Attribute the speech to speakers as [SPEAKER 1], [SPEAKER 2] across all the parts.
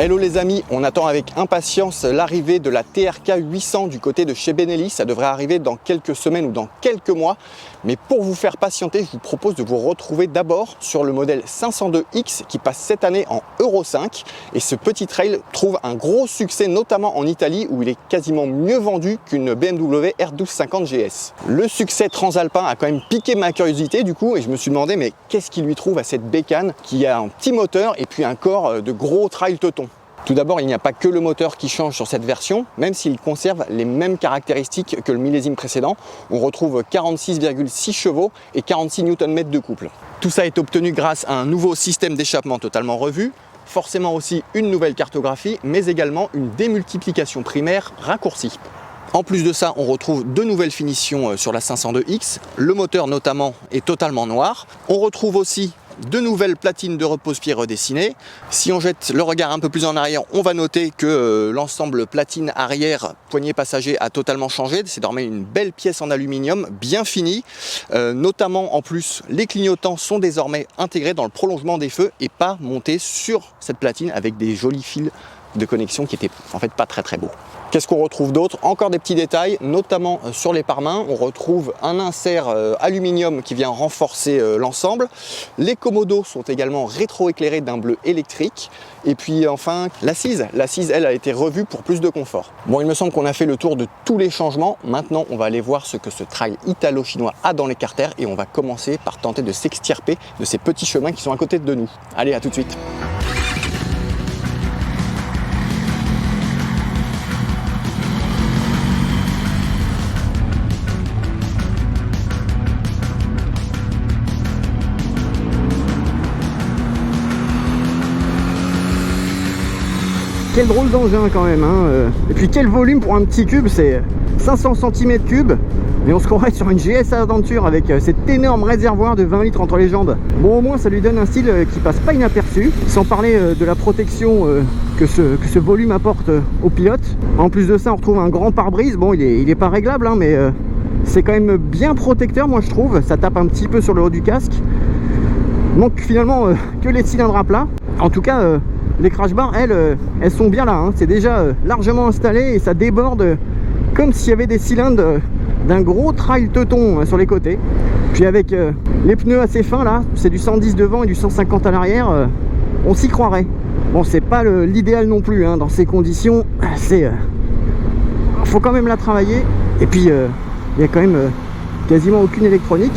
[SPEAKER 1] Hello les amis, on attend avec impatience l'arrivée de la TRK 800 du côté de chez Benelli. Ça devrait arriver dans quelques semaines ou dans quelques mois. Mais pour vous faire patienter, je vous propose de vous retrouver d'abord sur le modèle 502X qui passe cette année en Euro 5. Et ce petit trail trouve un gros succès, notamment en Italie où il est quasiment mieux vendu qu'une BMW R1250 GS. Le succès transalpin a quand même piqué ma curiosité du coup et je me suis demandé mais qu'est-ce qu'il lui trouve à cette bécane qui a un petit moteur et puis un corps de gros trail teuton. Tout d'abord, il n'y a pas que le moteur qui change sur cette version, même s'il conserve les mêmes caractéristiques que le millésime précédent. On retrouve 46,6 chevaux et 46 Nm de couple. Tout ça est obtenu grâce à un nouveau système d'échappement totalement revu, forcément aussi une nouvelle cartographie, mais également une démultiplication primaire raccourcie. En plus de ça, on retrouve de nouvelles finitions sur la 502X. Le moteur notamment est totalement noir. On retrouve aussi de nouvelles platines de repose-pied redessinées. Si on jette le regard un peu plus en arrière, on va noter que l'ensemble platine arrière poignée passager a totalement changé. C'est désormais une belle pièce en aluminium bien finie. Notamment en plus, les clignotants sont désormais intégrés dans le prolongement des feux et pas montés sur cette platine avec des jolis fils de connexion qui étaient en fait pas très beaux. Qu'est-ce qu'on retrouve d'autre? Encore des petits détails, notamment sur les pare-mains. On retrouve un insert aluminium qui vient renforcer l'ensemble. Les commodos sont également rétro-éclairés d'un bleu électrique. Et puis enfin, l'assise, elle, a été revue pour plus de confort. Bon, il me semble qu'on a fait le tour de tous les changements. Maintenant, on va aller voir ce que ce trail italo-chinois a dans les carters et on va commencer par tenter de s'extirper de ces petits chemins qui sont à côté de nous. Allez, à tout de suite.
[SPEAKER 2] Quel drôle d'engin quand même hein. Et puis quel volume pour un petit cube, c'est 500 cm3. Mais on se croirait sur une GS Adventure avec cet énorme réservoir de 20 litres entre les jambes. Bon, au moins ça lui donne un style qui passe pas inaperçu. Sans parler de la protection que ce volume apporte au pilote. En plus de ça, on retrouve un grand pare-brise. Bon, il est pas réglable hein, mais c'est quand même bien protecteur moi je trouve. Ça tape un petit peu sur le haut du casque. Manque finalement que les cylindres à plat. En tout cas les crash bars, elles sont bien là, hein. C'est déjà largement installé et ça déborde comme s'il y avait des cylindres d'un gros trail teuton sur les côtés. Puis avec les pneus assez fins là, c'est du 110 devant et du 150 à l'arrière, on s'y croirait. Bon, c'est pas l'idéal non plus hein, dans ces conditions, faut quand même la travailler. Et puis il y a quand même quasiment aucune électronique.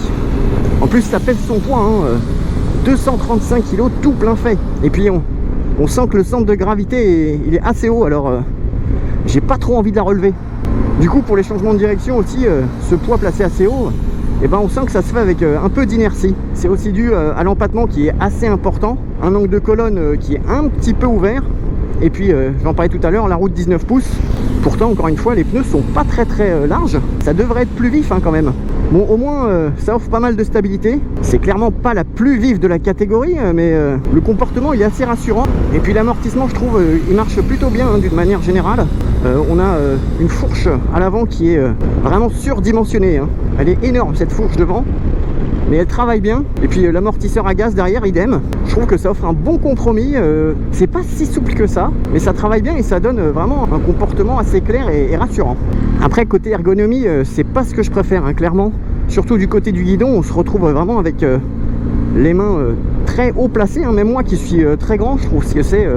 [SPEAKER 2] En plus ça pèse son poids, hein, 235 kg tout plein fait. Et puis on sent que le centre de gravité il est assez haut, alors j'ai pas trop envie de la relever. Du coup pour les changements de direction aussi, ce poids placé assez haut, et ben on sent que ça se fait avec un peu d'inertie. C'est aussi dû à l'empattement qui est assez important, un angle de colonne qui est un petit peu ouvert, et puis j'en parlais tout à l'heure, la roue de 19 pouces. Pourtant encore une fois les pneus sont pas très larges, ça devrait être plus vif hein, quand même. Bon, au moins ça offre pas mal de stabilité. C'est clairement pas la plus vive de la catégorie, mais le comportement il est assez rassurant. Et puis l'amortissement je trouve il marche plutôt bien hein, d'une manière générale. On a une fourche à l'avant qui est vraiment surdimensionnée hein. Elle est énorme cette fourche devant, mais elle travaille bien. Et puis l'amortisseur à gaz derrière, idem. Je trouve que ça offre un bon compromis. C'est pas si souple que ça, mais ça travaille bien et ça donne vraiment un comportement assez clair et rassurant. Après côté ergonomie, c'est pas ce que je préfère hein, clairement. Surtout du côté du guidon, on se retrouve vraiment avec les mains très haut placées hein. Même moi qui suis très grand, je trouve que c'est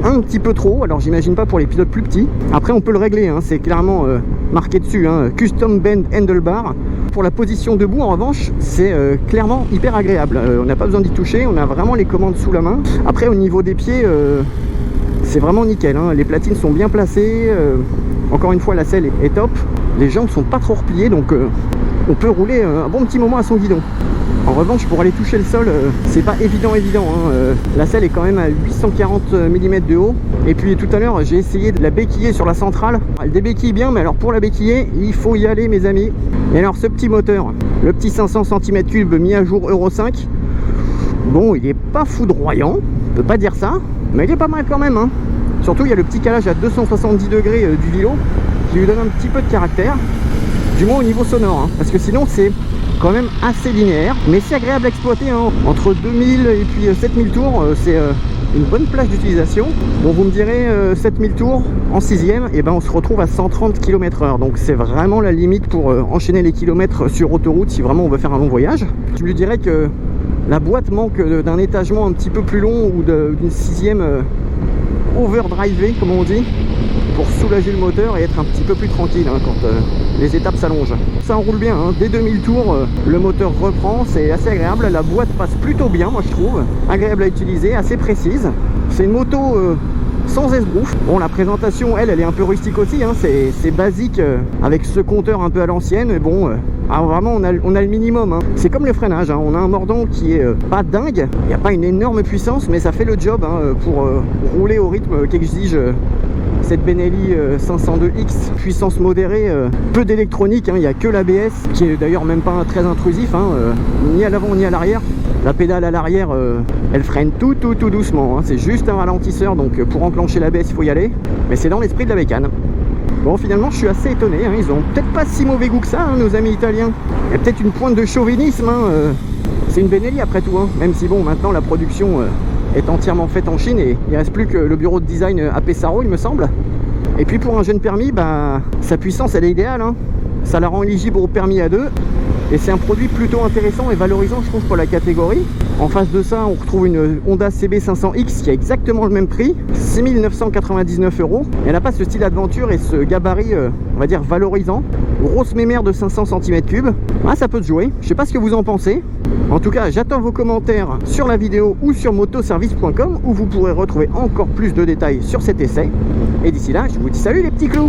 [SPEAKER 2] un petit peu trop. Alors j'imagine pas pour les pilotes plus petits. Après on peut le régler hein. C'est clairement marqué dessus hein, Custom Bend Handlebar. Pour la position debout en revanche, c'est clairement hyper agréable. On n'a pas besoin d'y toucher, on a vraiment les commandes sous la main. Après au niveau des pieds, c'est vraiment nickel hein. Les platines sont bien placées. Encore une fois la selle est top. Les jambes sont pas trop repliées, donc on peut rouler un bon petit moment à son guidon. En revanche pour aller toucher le sol, c'est pas évident hein. La selle est quand même à 840 mm de haut. Et puis tout à l'heure j'ai essayé de la béquiller sur la centrale. Elle débéquille bien, mais alors pour la béquiller il faut y aller mes amis. Et alors ce petit moteur, le petit 500 cm3 mis à jour Euro 5, bon il est pas foudroyant, on peut pas dire ça, mais il est pas mal quand même hein. Surtout il y a le petit calage à 270 degrés du vélo qui lui donne un petit peu de caractère, du moins au niveau sonore hein. Parce que sinon c'est quand même assez linéaire, mais c'est agréable à exploiter, hein. Entre 2000 et puis 7000 tours, c'est une bonne plage d'utilisation. Bon, vous me direz 7000 tours en 6ème, et ben on se retrouve à 130 km/h, donc c'est vraiment la limite pour enchaîner les kilomètres sur autoroute si vraiment on veut faire un long voyage. Je lui dirais que la boîte manque d'un étagement un petit peu plus long ou d'une 6ème overdrivée, comme on dit, pour soulager le moteur et être un petit peu plus tranquille, hein, quand les étapes s'allongent. Ça enroule bien, hein. Dès 2000 tours, le moteur reprend, c'est assez agréable. La boîte passe plutôt bien, moi je trouve. Agréable à utiliser, assez précise. C'est une moto sans esbrouf. Bon, la présentation, elle est un peu rustique aussi, hein. C'est basique, avec ce compteur un peu à l'ancienne, mais bon, vraiment on a le minimum, hein. C'est comme le freinage, hein. On a un mordant qui est pas dingue, il n'y a pas une énorme puissance, mais ça fait le job, hein, pour rouler au rythme qu'exige cette Benelli 502X, puissance modérée, peu d'électronique, hein. Il n'y a que l'ABS, qui est d'ailleurs même pas très intrusif, hein, ni à l'avant ni à l'arrière. La pédale à l'arrière, elle freine tout doucement, hein. C'est juste un ralentisseur, donc pour enclencher l'ABS il faut y aller, mais c'est dans l'esprit de la bécane. Bon, finalement je suis assez étonné, hein. Ils ont peut-être pas si mauvais goût que ça, hein, nos amis italiens. Il y a peut-être une pointe de chauvinisme, hein. C'est une Benelli après tout, hein. Même si bon, maintenant la production est entièrement faite en Chine et il ne reste plus que le bureau de design à Pesaro, il me semble. Et puis pour un jeune permis, bah, sa puissance elle est idéale, hein. Ça la rend éligible au permis A2 et c'est un produit plutôt intéressant et valorisant, je trouve, pour la catégorie. En face de ça, on retrouve une Honda CB500X qui a exactement le même prix, 6 999 €. Elle n'a pas ce style aventure et ce gabarit, on va dire, valorisant. Grosse mémère de 500 cm3. Ah, ça peut se jouer. Je sais pas ce que vous en pensez. En tout cas, j'attends vos commentaires sur la vidéo ou sur motoservice.com où vous pourrez retrouver encore plus de détails sur cet essai. Et d'ici là, je vous dis salut les petits clous!